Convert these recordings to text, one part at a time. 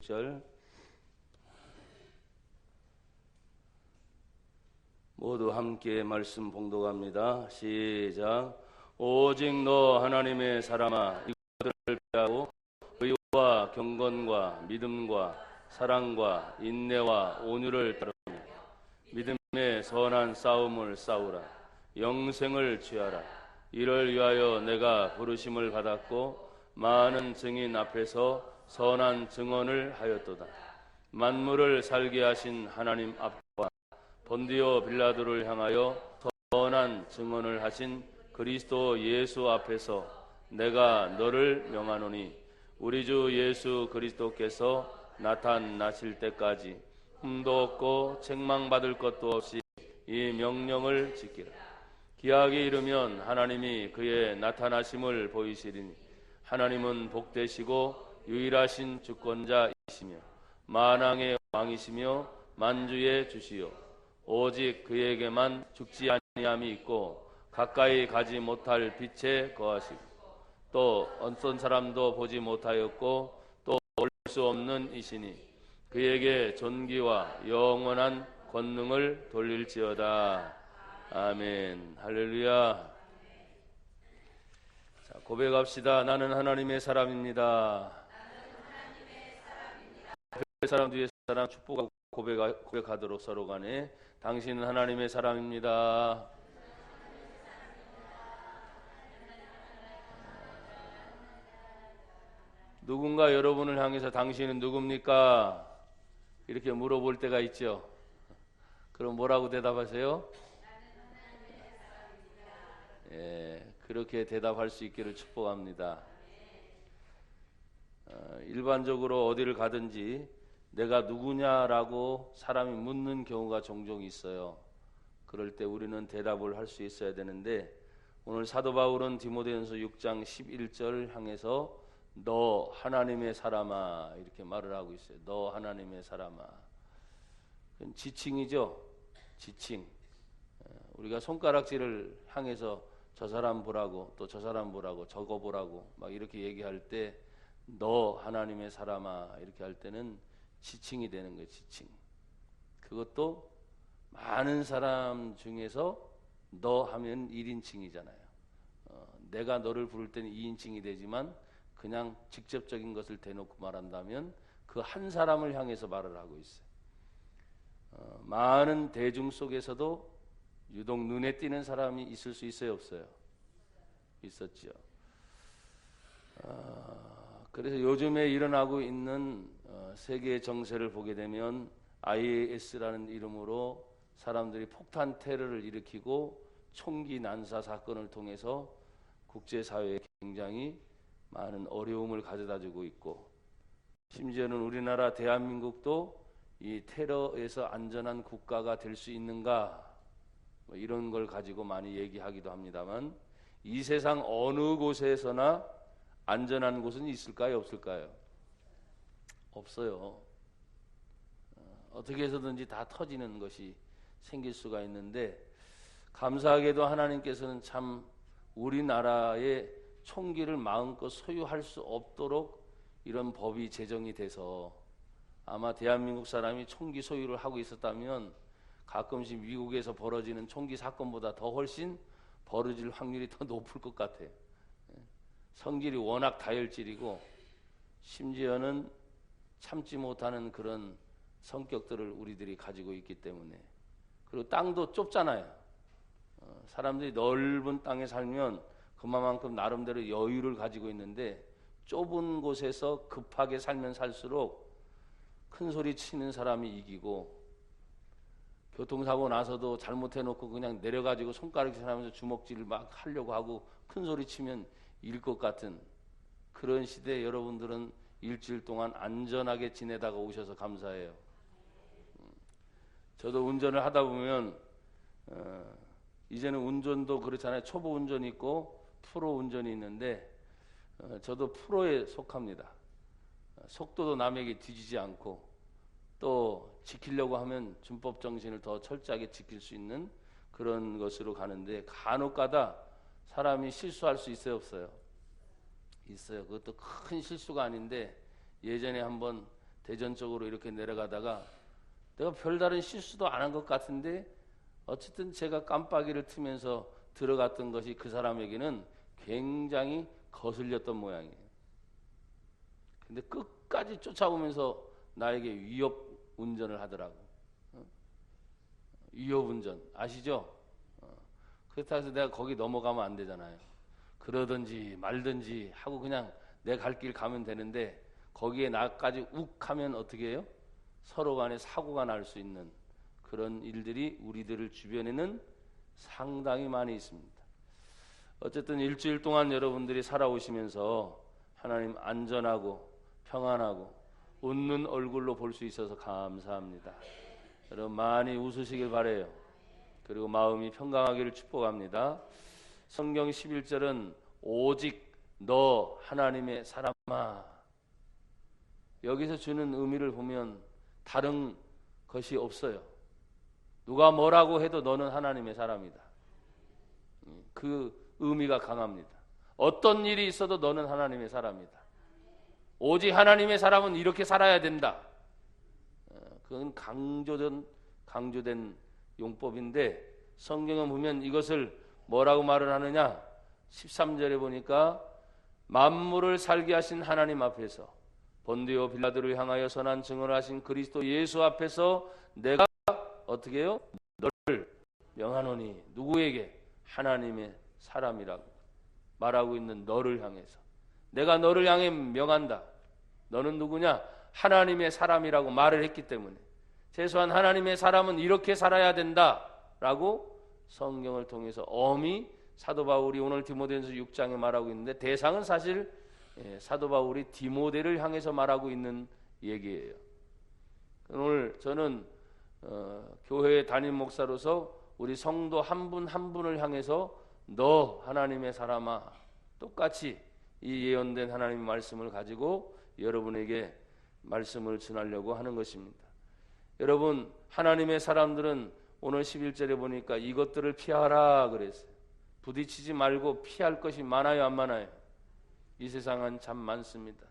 16절 모두 함께 말씀 봉독합니다. 시작. 오직 너 하나님의 사람아 이것들을 피하고 의와 경건과 믿음과 사랑과 인내와 온유를 따르며 믿음의 선한 싸움을 싸우라. 영생을 취하라. 이를 위하여 내가 부르심을 받았고 많은 증인 앞에서 선한 증언을 하였도다. 만물을 살게 하신 하나님 앞과 본디오 빌라도를 향하여 선한 증언을 하신 그리스도 예수 앞에서 내가 너를 명하노니 우리 주 예수 그리스도께서 나타나실 때까지 흠도 없고 책망받을 것도 없이 이 명령을 지키라. 기약이 이르면 하나님이 그의 나타나심을 보이시리니 하나님은 복되시고 유일하신 주권자이시며 만왕의 왕이시며 만주의 주시요 오직 그에게만 죽지 아니함이 있고 가까이 가지 못할 빛에 거하시고 또 어떤 사람도 보지 못하였고 또 볼 수 없는 이시니 그에게 존귀와 영원한 권능을 돌릴지어다. 아멘. 할렐루야. 자, 고백합시다. 나는 하나님의 사람입니다. 그 사람 뒤에 사람 축복하고 고백하도록 서로 간에 당신은 하나님의 사람입니다. 누군가 여러분을 향해서 당신은 누굽니까? 이렇게 물어볼 때가 있죠. 그럼 뭐라고 대답하세요? 그렇게 대답할 수 있기를 축복합니다. 일반적으로 어디를 가든지 내가 누구냐라고 사람이 묻는 경우가 종종 있어요. 그럴 때 우리는 대답을 할 수 있어야 되는데 오늘 사도 바울은 디모데전서 6장 11절 향해서 너 하나님의 사람아 이렇게 말을 하고 있어요. 너 하나님의 사람아. 그건 지칭이죠. 지칭. 우리가 손가락질을 향해서 저 사람 보라고 또 저 사람 보라고 저거 보라고 막 이렇게 얘기할 때 너 하나님의 사람아 이렇게 할 때는 지칭이 되는 거예요. 지칭. 그것도 많은 사람 중에서 너 하면 1인칭이잖아요. 내가 너를 부를 때는 2인칭이 되지만 그냥 직접적인 것을 대놓고 말한다면 그 한 사람을 향해서 말을 하고 있어요. 많은 대중 속에서도 유독 눈에 띄는 사람이 있을 수 있어요, 없어요? 있었죠. 그래서 요즘에 일어나고 있는 세계 정세를 보게 되면 IS라는 이름으로 사람들이 폭탄 테러를 일으키고 총기 난사 사건을 통해서 국제사회에 굉장히 많은 어려움을 가져다주고 있고 심지어는 우리나라 대한민국도 이 테러에서 안전한 국가가 될 수 있는가 뭐 이런 걸 가지고 많이 얘기하기도 합니다만 이 세상 어느 곳에서나 안전한 곳은 있을까요? 없을까요? 없어요. 어떻게 해서든지 다 터지는 것이 생길 수가 있는데 감사하게도 하나님께서는 참 우리나라에 총기를 마음껏 소유할 수 없도록 이런 법이 제정이 돼서 아마 대한민국 사람이 총기 소유를 하고 있었다면 가끔씩 미국에서 벌어지는 총기 사건보다 더 훨씬 벌어질 확률이 더 높을 것 같아요. 성질이 워낙 다혈질이고 심지어는 참지 못하는 그런 성격들을 우리들이 가지고 있기 때문에 그리고 땅도 좁잖아요. 사람들이 넓은 땅에 살면 그만큼 나름대로 여유를 가지고 있는데 좁은 곳에서 급하게 살면 살수록 큰 소리 치는 사람이 이기고 교통사고 나서도 잘못해놓고 그냥 내려가지고 손가락질 하면서 주먹질을 막 하려고 하고 큰 소리 치면 이길 것 같은 그런 시대에 여러분들은 일주일 동안 안전하게 지내다가 오셔서 감사해요. 저도 운전을 하다 보면 이제는 운전도 그렇잖아요. 초보 운전이 있고 프로 운전이 있는데 저도 프로에 속합니다. 속도도 남에게 뒤지지 않고 또 지키려고 하면 준법 정신을 더 철저하게 지킬 수 있는 그런 것으로 가는데 간혹가다 사람이 실수할 수 있어요, 없어요? 있어요. 그것도 큰 실수가 아닌데 예전에 한번 대전 쪽으로 이렇게 내려가다가 내가 별다른 실수도 안 한 것 같은데 어쨌든 제가 깜빡이를 트면서 들어갔던 것이 그 사람에게는 굉장히 거슬렸던 모양이에요. 근데 끝까지 쫓아오면서 나에게 위협 운전을 하더라고. 위협 운전 아시죠? 그렇다고 해서 내가 거기 넘어가면 안 되잖아요. 그러든지 말든지 하고 그냥 내 갈 길 가면 되는데 거기에 나까지 욱 하면 어떻게 해요? 서로 간에 사고가 날 수 있는 그런 일들이 우리들 주변에는 상당히 많이 있습니다. 어쨌든 일주일 동안 여러분들이 살아오시면서 하나님 안전하고 평안하고 웃는 얼굴로 볼 수 있어서 감사합니다. 여러분 많이 웃으시길 바라요. 그리고 마음이 평강하기를 축복합니다. 성경 11절은 오직 너 하나님의 사람아. 여기서 주는 의미를 보면 다른 것이 없어요. 누가 뭐라고 해도 너는 하나님의 사람이다. 그 의미가 강합니다. 어떤 일이 있어도 너는 하나님의 사람이다. 오직 하나님의 사람은 이렇게 살아야 된다. 그건 강조된 용법인데 성경은 보면 이것을 뭐라고 말을 하느냐? 13절에 보니까 만물을 살게 하신 하나님 앞에서 본디오 빌라도를 향하여 선한 증언을 하신 그리스도 예수 앞에서 내가 어떻게 해요? 너를 명하노니. 누구에게? 하나님의 사람이라고 말하고 있는 너를 향해서 내가 너를 향해 명한다. 너는 누구냐? 하나님의 사람이라고 말을 했기 때문에 최소한 하나님의 사람은 이렇게 살아야 된다라고 성경을 통해서 엄히 사도 바울이 오늘 디모데전서 6장에 말하고 있는데 대상은 사실 사도 바울이 디모데를 향해서 말하고 있는 얘기예요. 오늘 저는 교회 담임 목사로서 우리 성도 한 분 한 분을 향해서 너 하나님의 사람아 똑같이 이 예언된 하나님의 말씀을 가지고 여러분에게 말씀을 전하려고 하는 것입니다. 여러분 하나님의 사람들은 오늘 11절에 보니까 이것들을 피하라 그랬어요. 부딪히지 말고 피할 것이 많아요, 안 많아요? 이 세상은 참 많습니다.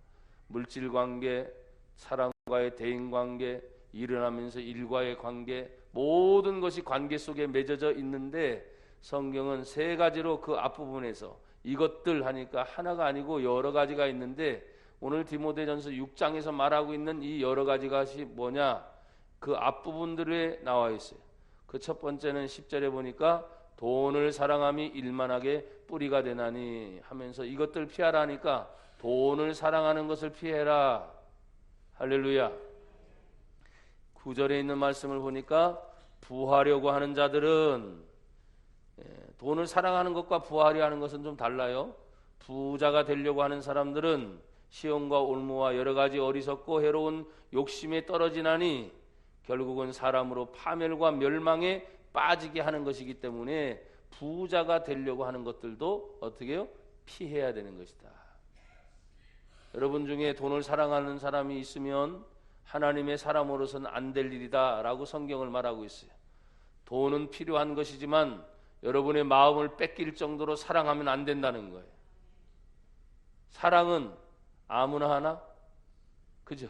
물질 관계, 사람과의 대인 관계, 일어나면서 일과의 관계, 모든 것이 관계 속에 맺어져 있는데 성경은 세 가지로 그 앞부분에서 이것들 하니까 하나가 아니고 여러 가지가 있는데 오늘 디모데전서 6장에서 말하고 있는 이 여러 가지가 뭐냐? 그 앞부분들에 나와 있어요. 그 첫 번째는 10절에 보니까 돈을 사랑함이 일만하게 뿌리가 되나니 하면서 이것들 피하라 하니까 돈을 사랑하는 것을 피해라. 할렐루야. 9절에 있는 말씀을 보니까 부하려고 하는 자들은 돈을 사랑하는 것과 부하려 하는 것은 좀 달라요. 부자가 되려고 하는 사람들은 시험과 올무와 여러 가지 어리석고 해로운 욕심에 떨어지나니 결국은 사람으로 파멸과 멸망에 빠지게 하는 것이기 때문에 부자가 되려고 하는 것들도 어떻게 해요? 피해야 되는 것이다. 여러분 중에 돈을 사랑하는 사람이 있으면 하나님의 사람으로서는 안 될 일이다 라고 성경을 말하고 있어요. 돈은 필요한 것이지만 여러분의 마음을 뺏길 정도로 사랑하면 안 된다는 거예요. 사랑은 아무나 하나? 그죠?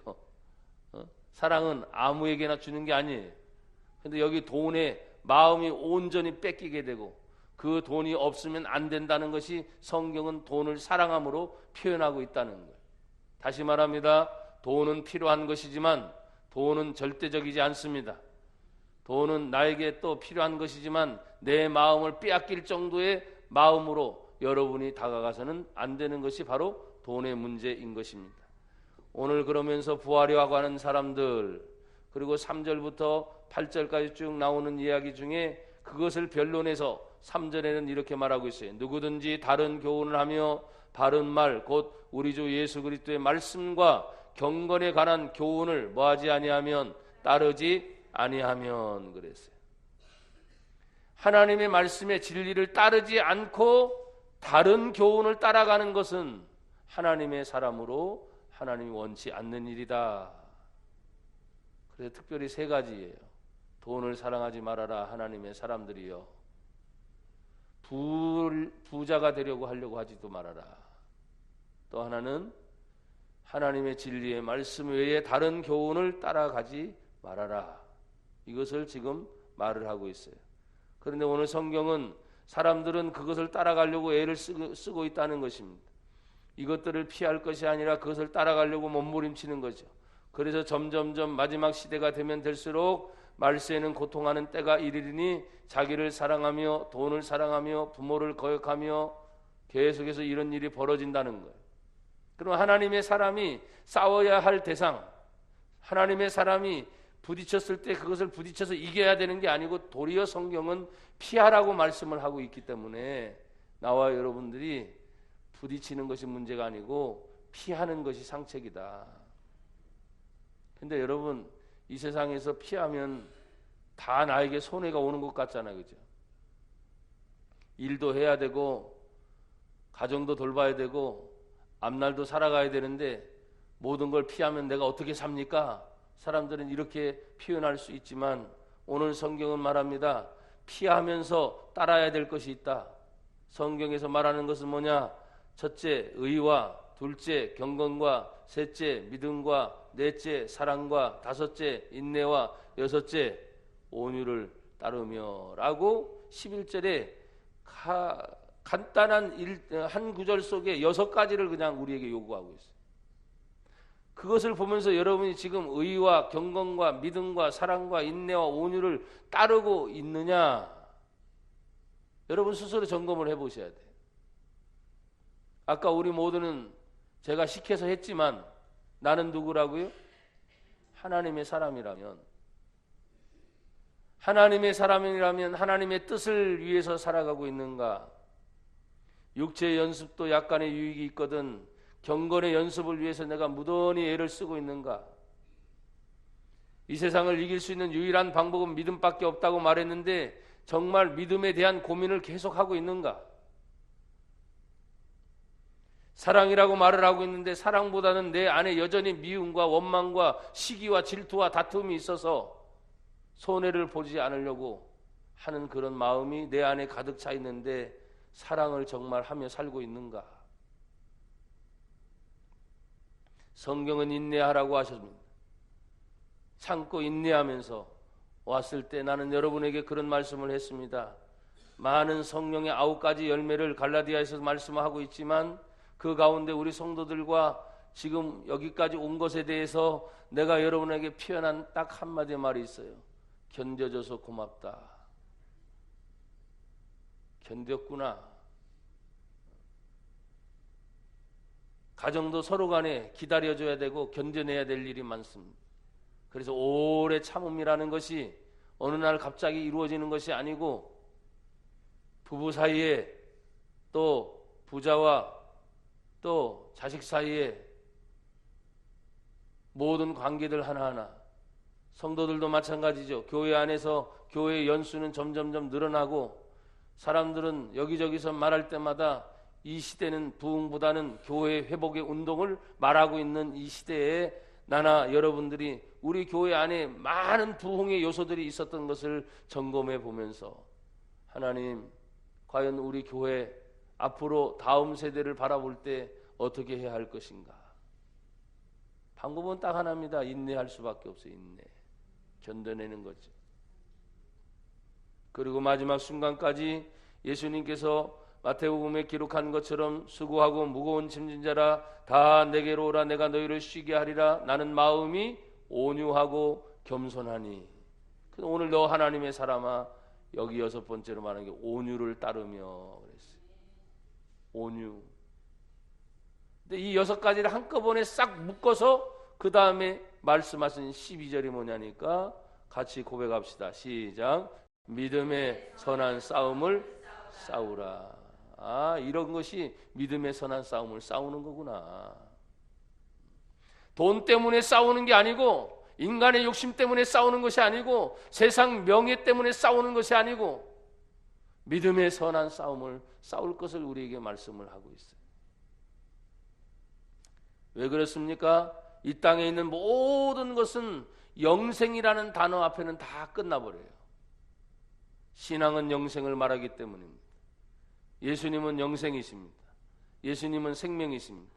사랑은 아무에게나 주는 게 아니에요. 근데 여기 돈에 마음이 온전히 뺏기게 되고 그 돈이 없으면 안 된다는 것이 성경은 돈을 사랑함으로 표현하고 있다는 거예요. 다시 말합니다. 돈은 필요한 것이지만 돈은 절대적이지 않습니다. 돈은 나에게 또 필요한 것이지만 내 마음을 빼앗길 정도의 마음으로 여러분이 다가가서는 안 되는 것이 바로 돈의 문제인 것입니다. 오늘 그러면서 부하려 하고 하는 사람들 그리고 3절부터 8절까지 쭉 나오는 이야기 중에 그것을 변론해서 3절에는 이렇게 말하고 있어요. 누구든지 다른 교훈을 하며 바른 말 곧 우리 주 예수 그리스도의 말씀과 경건에 관한 교훈을 뭐하지 아니하면 따르지 아니하면 그랬어요. 하나님의 말씀의 진리를 따르지 않고 다른 교훈을 따라가는 것은 하나님의 사람으로 하나님이 원치 않는 일이다. 그래서 특별히 세 가지예요. 돈을 사랑하지 말아라 하나님의 사람들이여. 부자가 되려고 하려고 하지도 말아라. 또 하나는 하나님의 진리의 말씀 외에 다른 교훈을 따라가지 말아라. 이것을 지금 말을 하고 있어요. 그런데 오늘 성경은 사람들은 그것을 따라가려고 애를 쓰고 있다는 것입니다. 이것들을 피할 것이 아니라 그것을 따라가려고 몸부림치는 거죠. 그래서 점점점 마지막 시대가 되면 될수록 말세에는 고통하는 때가 이르리니 자기를 사랑하며 돈을 사랑하며 부모를 거역하며 계속해서 이런 일이 벌어진다는 거예요. 그럼 하나님의 사람이 싸워야 할 대상, 하나님의 사람이 부딪혔을 때 그것을 부딪혀서 이겨야 되는 게 아니고 도리어 성경은 피하라고 말씀을 하고 있기 때문에 나와 여러분들이 부딪히는 것이 문제가 아니고 피하는 것이 상책이다. 근데 여러분, 이 세상에서 피하면 다 나에게 손해가 오는 것 같잖아요. 그죠? 일도 해야 되고 가정도 돌봐야 되고 앞날도 살아가야 되는데 모든 걸 피하면 내가 어떻게 삽니까? 사람들은 이렇게 표현할 수 있지만 오늘 성경은 말합니다. 피하면서 따라야 될 것이 있다. 성경에서 말하는 것은 뭐냐? 첫째 의와, 둘째 경건과, 셋째 믿음과, 넷째 사랑과, 다섯째 인내와, 여섯째 온유를 따르며 라고 11절에 간단한 한 구절 속에 6가지를 그냥 우리에게 요구하고 있어요. 그것을 보면서 여러분이 지금 의와 경건과 믿음과 사랑과 인내와 온유를 따르고 있느냐? 여러분 스스로 점검을 해보셔야 돼요. 아까 우리 모두는 제가 시켜서 했지만 나는 누구라고요? 하나님의 사람이라면, 하나님의 사람이라면 하나님의 뜻을 위해서 살아가고 있는가? 육체의 연습도 약간의 유익이 있거든 경건의 연습을 위해서 내가 무던히 애를 쓰고 있는가? 이 세상을 이길 수 있는 유일한 방법은 믿음밖에 없다고 말했는데 정말 믿음에 대한 고민을 계속하고 있는가? 사랑이라고 말을 하고 있는데 사랑보다는 내 안에 여전히 미움과 원망과 시기와 질투와 다툼이 있어서 손해를 보지 않으려고 하는 그런 마음이 내 안에 가득 차 있는데 사랑을 정말 하며 살고 있는가? 성경은 인내하라고 하셨습니다. 참고 인내하면서 왔을 때 나는 여러분에게 그런 말씀을 했습니다. 많은 성령의 9가지 열매를 갈라디아에서 말씀하고 있지만 그 가운데 우리 성도들과 지금 여기까지 온 것에 대해서 내가 여러분에게 표현한 딱 한마디 말이 있어요. 견뎌줘서 고맙다. 견뎠구나. 가정도 서로 간에 기다려줘야 되고 견뎌내야 될 일이 많습니다. 그래서 오래 참음이라는 것이 어느 날 갑자기 이루어지는 것이 아니고 부부 사이에 또 부자와 또 자식 사이에 모든 관계들 하나하나, 성도들도 마찬가지죠. 교회 안에서 교회의 연수는 점점점 늘어나고 사람들은 여기저기서 말할 때마다 이 시대는 부흥보다는 교회 회복의 운동을 말하고 있는 이 시대에 나나 여러분들이 우리 교회 안에 많은 부흥의 요소들이 있었던 것을 점검해 보면서 하나님, 과연 우리 교회 앞으로 다음 세대를 바라볼 때 어떻게 해야 할 것인가? 방법은 딱 하나입니다. 인내할 수밖에 없어요. 인내. 견뎌내는 거죠. 그리고 마지막 순간까지 예수님께서 마태복음에 기록한 것처럼 수고하고 무거운 짐진 자라 다 내게로 오라 내가 너희를 쉬게 하리라. 나는 마음이 온유하고 겸손하니. 오늘 너 하나님의 사람아, 여기 6번째로 말하는 게 온유를 따르며 그랬어요. 온유. 근데 이 6가지를 한꺼번에 싹 묶어서 그 다음에 말씀하신 12절이 뭐냐니까 같이 고백합시다. 시작. 믿음의 선한 싸움을 싸우라. 아, 이런 것이 믿음의 선한 싸움을 싸우는 거구나. 돈 때문에 싸우는 게 아니고, 인간의 욕심 때문에 싸우는 것이 아니고, 세상 명예 때문에 싸우는 것이 아니고, 믿음의 선한 싸움을 싸울 것을 우리에게 말씀을 하고 있어요. 왜 그렇습니까? 이 땅에 있는 모든 것은 영생이라는 단어 앞에는 다 끝나버려요. 신앙은 영생을 말하기 때문입니다. 예수님은 영생이십니다. 예수님은 생명이십니다.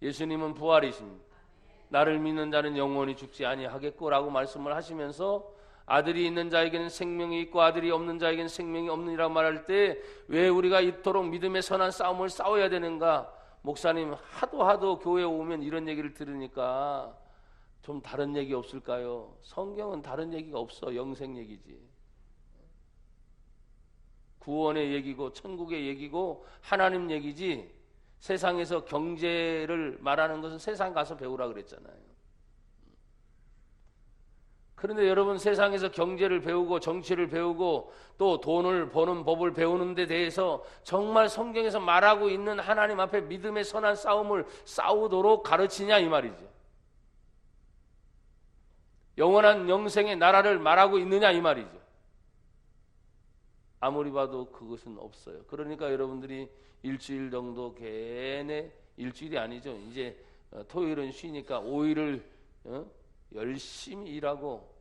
예수님은 부활이십니다. 나를 믿는 자는 영원히 죽지 아니하겠고라고 말씀을 하시면서 아들이 있는 자에게는 생명이 있고 아들이 없는 자에게는 생명이 없느니라고 말할 때 왜 우리가 이토록 믿음의 선한 싸움을 싸워야 되는가? 목사님 하도 교회에 오면 이런 얘기를 들으니까 좀 다른 얘기 없을까요? 성경은 다른 얘기가 없어. 영생 얘기지. 구원의 얘기고 천국의 얘기고 하나님 얘기지. 세상에서 경제를 말하는 것은 세상 가서 배우라 그랬잖아요. 그런데 여러분 세상에서 경제를 배우고 정치를 배우고 또 돈을 버는 법을 배우는 데 대해서 정말 성경에서 말하고 있는 하나님 앞에 믿음의 선한 싸움을 싸우도록 가르치냐 이 말이죠. 영원한 영생의 나라를 말하고 있느냐 이 말이죠. 아무리 봐도 그것은 없어요. 그러니까 여러분들이 일주일 정도 걔네 일주일이 아니죠. 이제 토요일은 쉬니까 5일을 열심히 일하고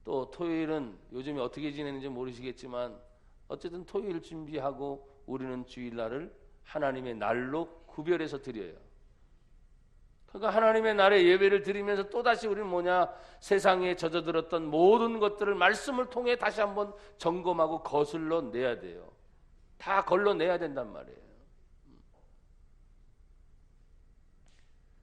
또 토요일은 요즘에 어떻게 지내는지 모르시겠지만 어쨌든 토요일 준비하고 우리는 주일날을 하나님의 날로 구별해서 드려요. 그러니까 하나님의 날에 예배를 드리면서 또다시 우리는 뭐냐? 세상에 젖어들었던 모든 것들을 말씀을 통해 다시 한번 점검하고 거슬러 내야 돼요. 다 걸러내야 된단 말이에요.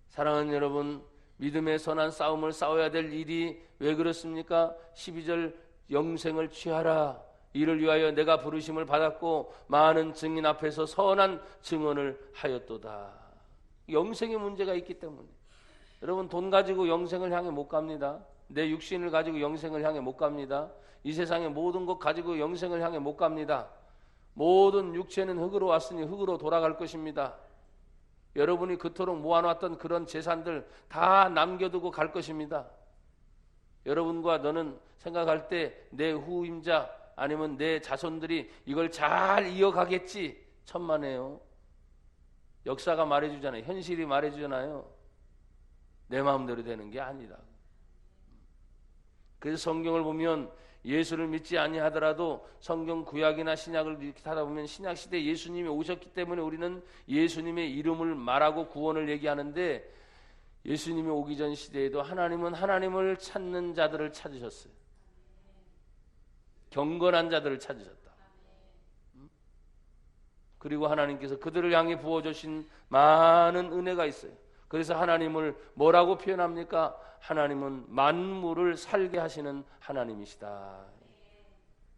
사랑하는 여러분, 믿음의 선한 싸움을 싸워야 될 일이 왜 그렇습니까? 12절 영생을 취하라. 이를 위하여 내가 부르심을 받았고 많은 증인 앞에서 선한 증언을 하였도다. 영생의 문제가 있기 때문에 여러분 돈 가지고 영생을 향해 못 갑니다. 내 육신을 가지고 영생을 향해 못 갑니다. 이 세상의 모든 것 가지고 영생을 향해 못 갑니다. 모든 육체는 흙으로 왔으니 흙으로 돌아갈 것입니다. 여러분이 그토록 모아놨던 그런 재산들 다 남겨두고 갈 것입니다. 여러분과 너는 생각할 때 내 후임자 아니면 내 자손들이 이걸 잘 이어가겠지 천만에요. 역사가 말해주잖아요. 현실이 말해주잖아요. 내 마음대로 되는 게 아니라. 그래서 성경을 보면 예수를 믿지 아니하더라도 성경 구약이나 신약을 이렇게 하다 보면 신약 시대에 예수님이 오셨기 때문에 우리는 예수님의 이름을 말하고 구원을 얘기하는데 예수님이 오기 전 시대에도 하나님은 하나님을 찾는 자들을 찾으셨어요. 경건한 자들을 찾으셨다. 그리고 하나님께서 그들을 향해 부어주신 많은 은혜가 있어요. 그래서 하나님을 뭐라고 표현합니까? 하나님은 만물을 살게 하시는 하나님이시다.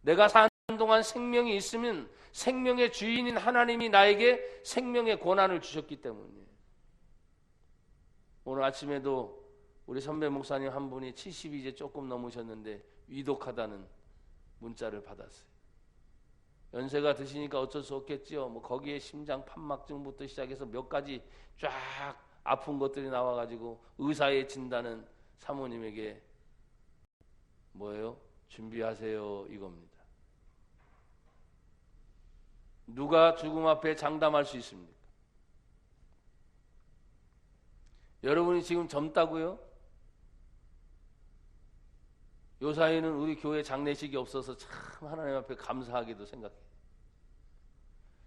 내가 사는 동안 생명이 있으면 생명의 주인인 하나님이 나에게 생명의 권한을 주셨기 때문이에요. 오늘 아침에도 우리 선배 목사님 한 분이 70이 이제 조금 넘으셨는데 위독하다는 문자를 받았어요. 연세가 드시니까 어쩔 수 없겠지요. 뭐 거기에 심장 판막증부터 시작해서 몇 가지 쫙 아픈 것들이 나와가지고 의사의 진단은 사모님에게 뭐예요? 준비하세요 이겁니다. 누가 죽음 앞에 장담할 수 있습니까? 여러분이 지금 젊다고요? 요 사이는 우리 교회 장례식이 없어서 참 하나님 앞에 감사하게도 생각해요.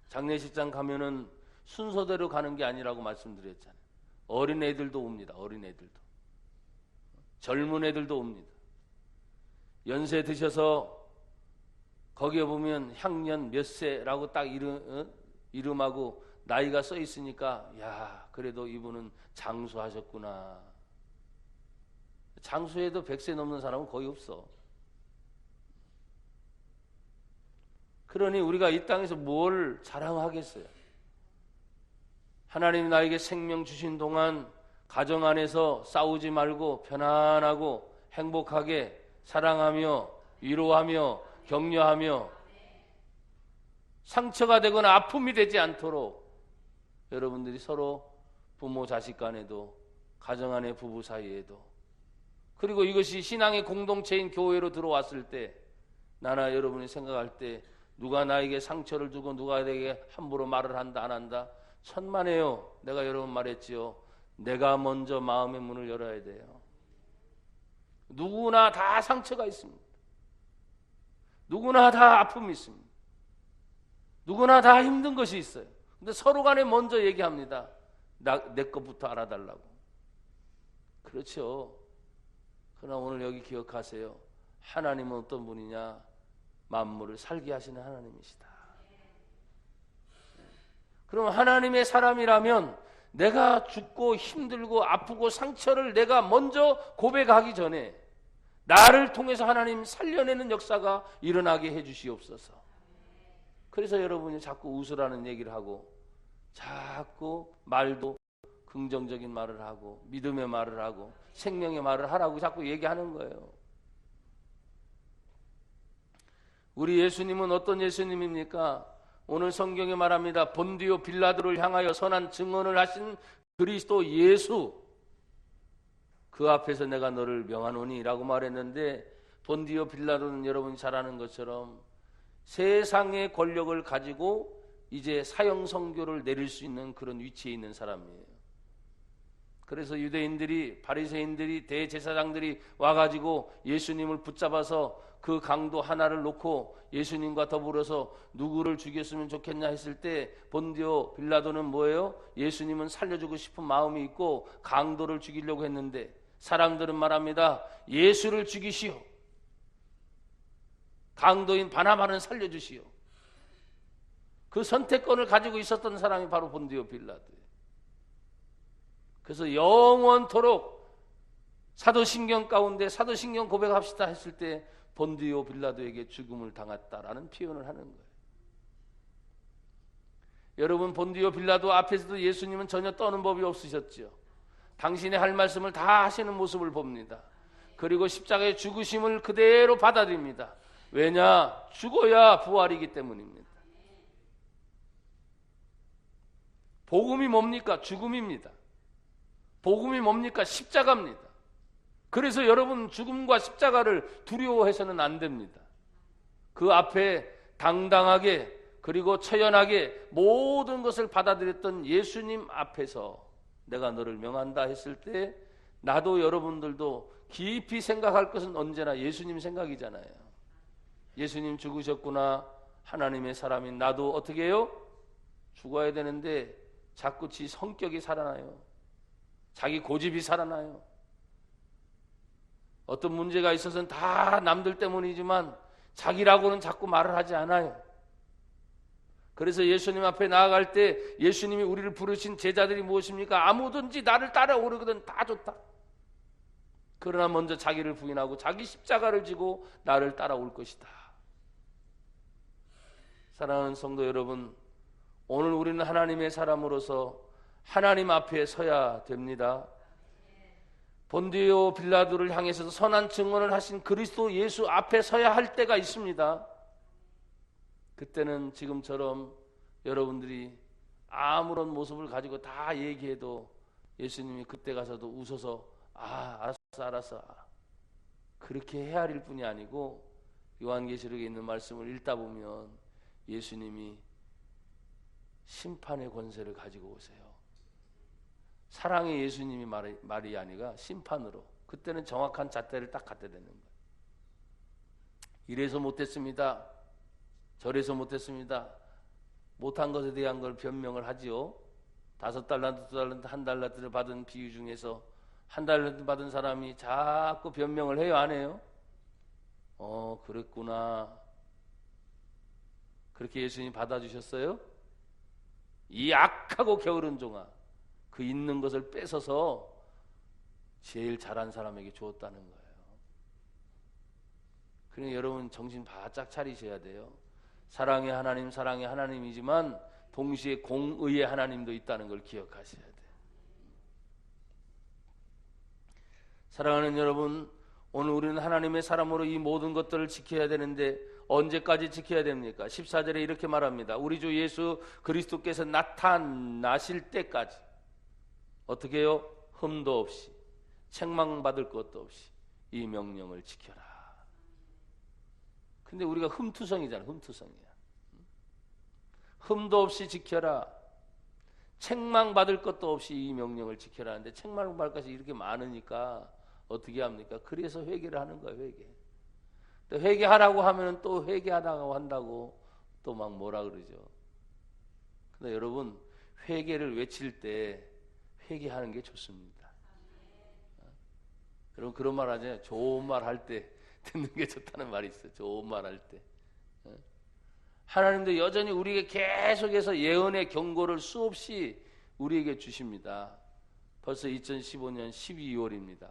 장례식장 가면은 순서대로 가는 게 아니라고 말씀드렸잖아요. 어린 애들도 옵니다. 어린 애들도. 젊은 애들도 옵니다. 연세 드셔서 거기에 보면 향년 몇 세라고 딱 이름하고 나이가 써 있으니까 야 그래도 이분은 장수하셨구나. 장수해도 100세 넘는 사람은 거의 없어. 그러니 우리가 이 땅에서 뭘 자랑하겠어요? 하나님이 나에게 생명 주신 동안 가정 안에서 싸우지 말고 편안하고 행복하게 사랑하며 위로하며 격려하며 상처가 되거나 아픔이 되지 않도록 여러분들이 서로 부모 자식 간에도 가정 안의 부부 사이에도 그리고 이것이 신앙의 공동체인 교회로 들어왔을 때 나나 여러분이 생각할 때 누가 나에게 상처를 주고 누가 내게 함부로 말을 한다 안 한다 천만에요. 내가 여러 번 말했지요. 내가 먼저 마음의 문을 열어야 돼요. 누구나 다 상처가 있습니다. 누구나 다 아픔이 있습니다. 누구나 다 힘든 것이 있어요. 근데 서로 간에 먼저 얘기합니다. 내 것부터 알아달라고. 그렇죠. 그러나 오늘 여기 기억하세요. 하나님은 어떤 분이냐? 만물을 살게 하시는 하나님이시다. 그럼 하나님의 사람이라면 내가 죽고 힘들고 아프고 상처를 내가 먼저 고백하기 전에 나를 통해서 하나님 살려내는 역사가 일어나게 해주시옵소서. 그래서 여러분이 자꾸 웃으라는 얘기를 하고 자꾸 말도 긍정적인 말을 하고 믿음의 말을 하고 생명의 말을 하라고 자꾸 얘기하는 거예요. 우리 예수님은 어떤 예수님입니까? 오늘 성경에 말합니다. 본디오 빌라도를 향하여 선한 증언을 하신 그리스도 예수, 그 앞에서 내가 너를 명하노니 라고 말했는데, 본디오 빌라도는 여러분이 잘 아는 것처럼 세상의 권력을 가지고 이제 사형 선고를 내릴 수 있는 그런 위치에 있는 사람이에요. 그래서 유대인들이, 바리새인들이, 대제사장들이 와가지고 예수님을 붙잡아서 그 강도 하나를 놓고 예수님과 더불어서 누구를 죽였으면 좋겠냐 했을 때 본디오 빌라도는 뭐예요? 예수님은 살려주고 싶은 마음이 있고 강도를 죽이려고 했는데 사람들은 말합니다. 예수를 죽이시오. 강도인 바나바는 살려주시오. 그 선택권을 가지고 있었던 사람이 바로 본디오 빌라도예요. 그래서 영원토록 사도신경 가운데 사도신경 고백합시다 했을 때 본디오 빌라도에게 죽음을 당했다라는 표현을 하는 거예요. 여러분, 본디오 빌라도 앞에서도 예수님은 전혀 떠는 법이 없으셨죠. 당신의 할 말씀을 다 하시는 모습을 봅니다. 그리고 십자가의 죽으심을 그대로 받아들입니다. 왜냐? 죽어야 부활이기 때문입니다. 복음이 뭡니까? 죽음입니다. 복음이 뭡니까? 십자가입니다. 그래서 여러분, 죽음과 십자가를 두려워해서는 안 됩니다. 그 앞에 당당하게 그리고 처연하게 모든 것을 받아들였던 예수님 앞에서 내가 너를 명한다 했을 때 나도 여러분들도 깊이 생각할 것은 언제나 예수님 생각이잖아요. 예수님 죽으셨구나. 하나님의 사람인 나도 어떻게 해요? 죽어야 되는데 자꾸 지 성격이 살아나요. 자기 고집이 살아나요. 어떤 문제가 있어서는 다 남들 때문이지만 자기라고는 자꾸 말을 하지 않아요. 그래서 예수님 앞에 나아갈 때 예수님이 우리를 부르신 제자들이 무엇입니까? 아무든지 나를 따라오르거든 다 좋다. 그러나 먼저 자기를 부인하고 자기 십자가를 지고 나를 따라올 것이다. 사랑하는 성도 여러분, 오늘 우리는 하나님의 사람으로서 하나님 앞에 서야 됩니다. 본디오 빌라도를 향해서 선한 증언을 하신 그리스도 예수 앞에 서야 할 때가 있습니다. 그때는 지금처럼 여러분들이 아무런 모습을 가지고 다 얘기해도 예수님이 그때 가서도 웃어서 알았어 그렇게 헤아릴 뿐이 아니고 요한계시록에 있는 말씀을 읽다 보면 예수님이 심판의 권세를 가지고 오세요. 사랑의 예수님이 말이 아니라 심판으로. 그때는 정확한 잣대를 딱 갖다 대는 거예요. 이래서 못했습니다. 저래서 못했습니다. 못한 것에 대한 걸 변명을 하지요. 5달란트, 2달란트, 1달란트를 받은 비유 중에서 1달란트 받은 사람이 자꾸 변명을 해요, 안 해요? 그랬구나. 그렇게 예수님이 받아주셨어요? 이 악하고 게으른 종아, 그 있는 것을 뺏어서 제일 잘한 사람에게 주었다는 거예요. 그러니까 여러분 정신 바짝 차리셔야 돼요. 사랑의 하나님, 사랑의 하나님이지만 동시에 공의의 하나님도 있다는 걸 기억하셔야 돼요. 사랑하는 여러분, 오늘 우리는 하나님의 사람으로 이 모든 것들을 지켜야 되는데 언제까지 지켜야 됩니까? 14절에 이렇게 말합니다. 우리 주 예수 그리스도께서 나타나실 때까지 어떻게 해요? 흠도 없이 책망받을 것도 없이 이 명령을 지켜라. 근데 우리가 흠투성이잖아. 흠투성이야. 흠도 없이 지켜라. 책망받을 것도 없이 이 명령을 지켜라 하는데 책망받을 것이 이렇게 많으니까 어떻게 합니까? 그래서 회개를 하는 거예요. 회개. 또 회개하라고 하면 또 회개하라고 한다고 또 막 뭐라 그러죠. 근데 여러분, 회개를 외칠 때 회개하는 게 좋습니다. 여러분 그런 말 하잖아요. 좋은 말 할 때 듣는 게 좋다는 말이 있어요. 좋은 말 할 때. 하나님도 여전히 우리에게 계속해서 예언의 경고를 수없이 우리에게 주십니다. 벌써 2015년 12월입니다.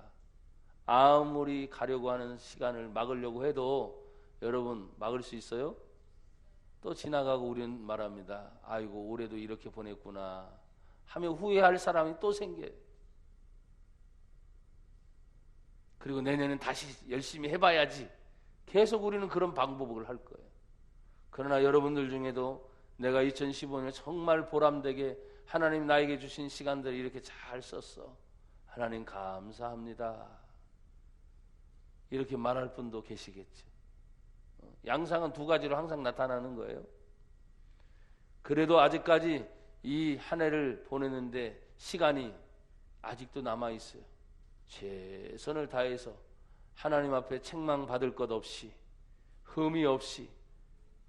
아무리 가려고 하는 시간을 막으려고 해도 여러분 막을 수 있어요? 또 지나가고 우리는 말합니다. 아이고 올해도 이렇게 보냈구나 하며 후회할 사람이 또 생겨요. 그리고 내년엔 다시 열심히 해봐야지. 계속 우리는 그런 방법을 할 거예요. 그러나 여러분들 중에도 내가 2015년 정말 보람되게 하나님 나에게 주신 시간들을 이렇게 잘 썼어. 하나님 감사합니다. 이렇게 말할 분도 계시겠죠. 양상은 두 가지로 항상 나타나는 거예요. 그래도 아직까지 이 한 해를 보내는데 시간이 아직도 남아 있어요. 최선을 다해서 하나님 앞에 책망받을 것 없이 흠이 없이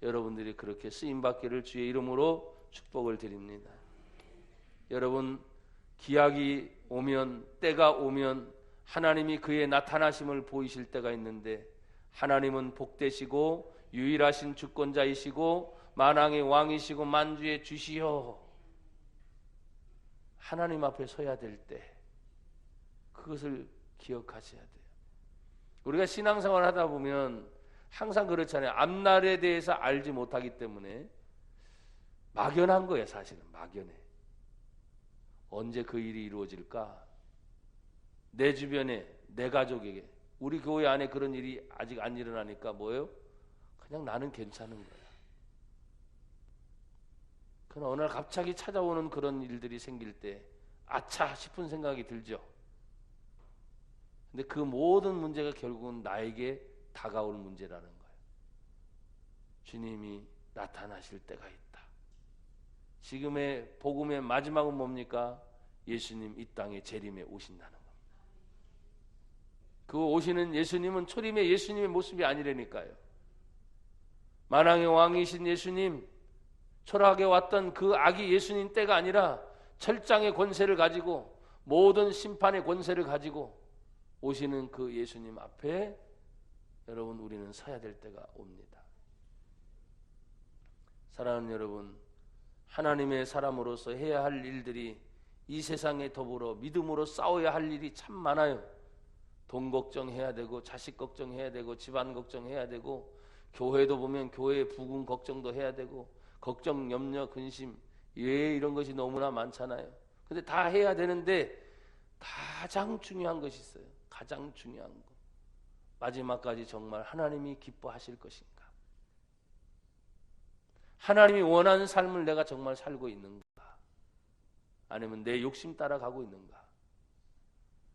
여러분들이 그렇게 쓰임받기를 주의 이름으로 축복을 드립니다. 여러분 기약이 오면 때가 오면 하나님이 그의 나타나심을 보이실 때가 있는데 하나님은 복되시고 유일하신 주권자이시고 만왕의 왕이시고 만주의 주시여. 하나님 앞에 서야 될 때 그것을 기억하셔야 돼요. 우리가 신앙생활 하다 보면 항상 그렇잖아요. 앞날에 대해서 알지 못하기 때문에 막연한 거예요. 사실은 막연해. 언제 그 일이 이루어질까? 내 주변에 내 가족에게 우리 교회 안에 그런 일이 아직 안 일어나니까 뭐예요? 그냥 나는 괜찮은 거야. 그러나 어느 날 갑자기 찾아오는 그런 일들이 생길 때 아차 싶은 생각이 들죠. 근데 그 모든 문제가 결국은 나에게 다가올 문제라는 거예요. 주님이 나타나실 때가 있다. 지금의 복음의 마지막은 뭡니까? 예수님 이 땅에 재림에 오신다는 겁니다. 그 오시는 예수님은 초림의 예수님의 모습이 아니라니까요. 만왕의 왕이신 예수님, 초라하게 왔던 그 아기 예수님 때가 아니라 철장의 권세를 가지고 모든 심판의 권세를 가지고 오시는 그 예수님 앞에 여러분 우리는 서야 될 때가 옵니다. 사랑하는 여러분, 하나님의 사람으로서 해야 할 일들이 이 세상에 더불어 믿음으로 싸워야 할 일이 참 많아요. 돈 걱정해야 되고 자식 걱정해야 되고 집안 걱정해야 되고 교회도 보면 교회의 부흥 걱정도 해야 되고 걱정, 염려, 근심 이런 것이 너무나 많잖아요. 근데 다 해야 되는데 가장 중요한 것이 있어요. 가장 중요한 거. 마지막까지 정말 하나님이 기뻐하실 것인가? 하나님이 원하는 삶을 내가 정말 살고 있는가? 아니면 내 욕심 따라가고 있는가?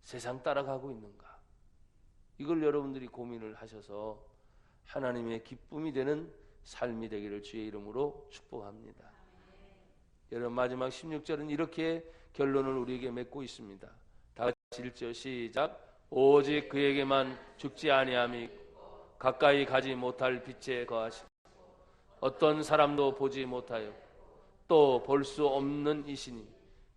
세상 따라가고 있는가? 이걸 여러분들이 고민을 하셔서 하나님의 기쁨이 되는 삶이 되기를 주의 이름으로 축복합니다. 여러분 마지막 16절은 이렇게 결론을 우리에게 맺고 있습니다. 다 같이 1절 시작. 오직 그에게만 죽지 아니함이 가까이 가지 못할 빛에 거하시고 어떤 사람도 보지 못하여 또 볼 수 없는 이시니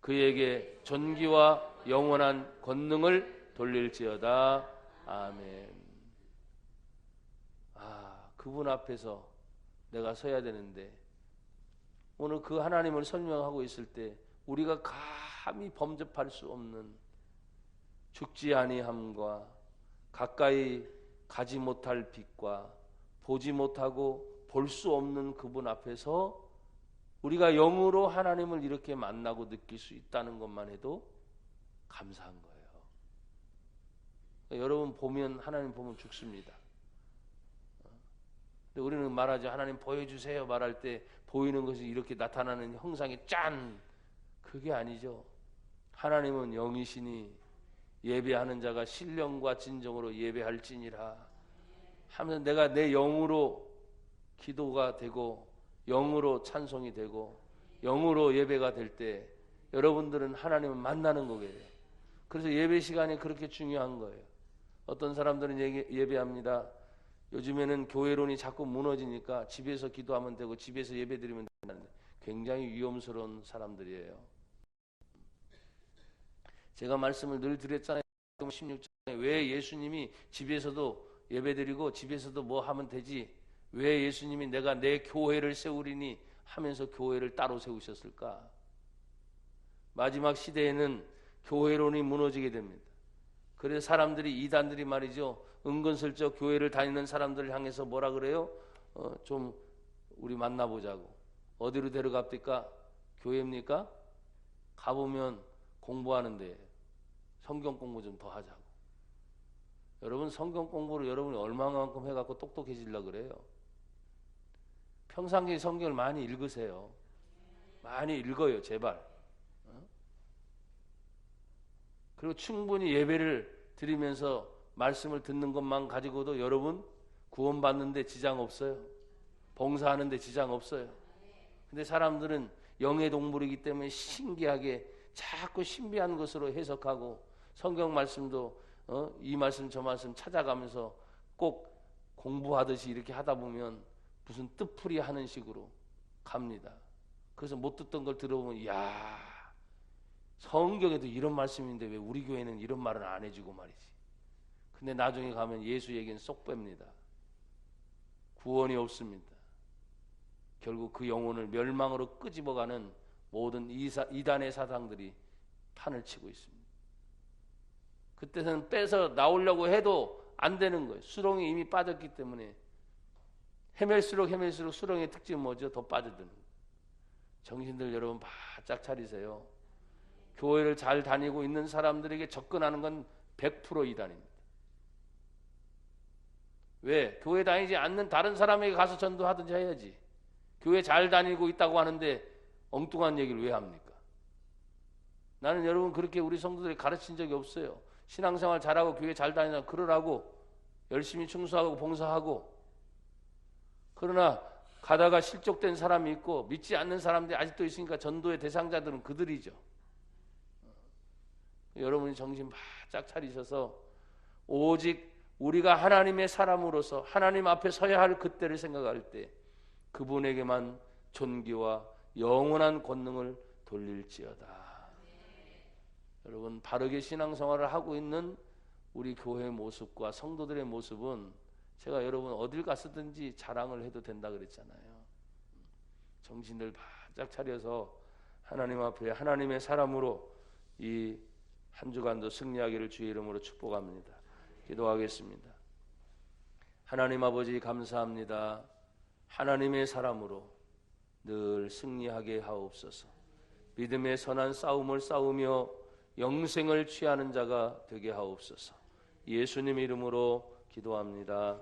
그에게 존귀와 영원한 권능을 돌릴지어다. 아멘. 그분 앞에서 내가 서야 되는데 오늘 그 하나님을 설명하고 있을 때 우리가 감히 범접할 수 없는 죽지 아니함과 가까이 가지 못할 빛과 보지 못하고 볼 수 없는 그분 앞에서 우리가 영으로 하나님을 이렇게 만나고 느낄 수 있다는 것만 해도 감사한 거예요. 여러분 보면 하나님 보면 죽습니다. 근데 우리는 말하죠. 하나님 보여주세요 말할 때 보이는 것이 이렇게 나타나는 형상이 짠 그게 아니죠. 하나님은 영이시니 예배하는 자가 신령과 진정으로 예배할지니라 하면서 내가 내 영으로 기도가 되고 영으로 찬송이 되고 영으로 예배가 될 때 여러분들은 하나님을 만나는 거예요. 그래서 예배 시간이 그렇게 중요한 거예요. 어떤 사람들은 예배합니다. 요즘에는 교회론이 자꾸 무너지니까 집에서 기도하면 되고 집에서 예배드리면 되는데 굉장히 위험스러운 사람들이에요. 제가 말씀을 늘 드렸잖아요. 16장에 왜 예수님이 집에서도 예배드리고 집에서도 뭐 하면 되지, 왜 예수님이 내가 내 교회를 세우리니 하면서 교회를 따로 세우셨을까? 마지막 시대에는 교회론이 무너지게 됩니다. 그래서 사람들이, 이단들이 말이죠, 은근슬쩍 교회를 다니는 사람들을 향해서 뭐라 그래요? 좀 우리 만나보자고. 어디로 데려갑니까? 교회입니까? 가보면 공부하는데 성경 공부 좀 더 하자고. 여러분, 성경 공부를 여러분이 얼마만큼 해갖고 똑똑해지려고 그래요? 평상시에 성경을 많이 읽으세요. 많이 읽어요, 제발. 그리고 충분히 예배를 드리면서 말씀을 듣는 것만 가지고도 여러분 구원받는데 지장 없어요. 봉사하는데 지장 없어요. 근데 사람들은 영의 동물이기 때문에 신기하게 자꾸 신비한 것으로 해석하고, 성경 말씀도 이 말씀 저 말씀 찾아가면서 꼭 공부하듯이 이렇게 하다 보면 무슨 뜻풀이 하는 식으로 갑니다. 그래서 못 듣던 걸 들어보면, 이야, 성경에도 이런 말씀인데 왜 우리 교회는 이런 말을 안 해주고 말이지. 근데 나중에 가면 예수 얘기는 쏙 뺍니다. 구원이 없습니다. 결국 그 영혼을 멸망으로 끄집어가는 모든 이단의 사상들이 판을 치고 있습니다. 그때는 빼서 나오려고 해도 안 되는 거예요. 수렁이 이미 빠졌기 때문에. 헤맬수록 수렁의 특징은 뭐죠? 더 빠져드는 거예요. 정신들 여러분 바짝 차리세요. 교회를 잘 다니고 있는 사람들에게 접근하는 건 100% 이단입니다. 왜? 교회 다니지 않는 다른 사람에게 가서 전도하든지 해야지. 교회 잘 다니고 있다고 하는데 엉뚱한 얘기를 왜 합니까? 나는 여러분 그렇게 우리 성도들이 가르친 적이 없어요. 신앙생활 잘하고 교회 잘 다니라 그러라고, 열심히 충수하고 봉사하고. 그러나 가다가 실족된 사람이 있고 믿지 않는 사람들이 아직도 있으니까 전도의 대상자들은 그들이죠. 여러분이 정신 바짝 차리셔서 오직 우리가 하나님의 사람으로서 하나님 앞에 서야 할 그때를 생각할 때 그분에게만 존귀와 영원한 권능을 돌릴지어다. 여러분, 바르게 신앙생활을 하고 있는 우리 교회의 모습과 성도들의 모습은 제가 여러분 어딜 갔든지 자랑을 해도 된다 그랬잖아요. 정신들 바짝 차려서 하나님 앞에 하나님의 사람으로 이 한 주간도 승리하기를 주의 이름으로 축복합니다. 기도하겠습니다. 하나님 아버지 감사합니다. 하나님의 사람으로 늘 승리하게 하옵소서. 믿음의 선한 싸움을 싸우며 영생을 취하는 자가 되게 하옵소서. 예수님 이름으로 기도합니다.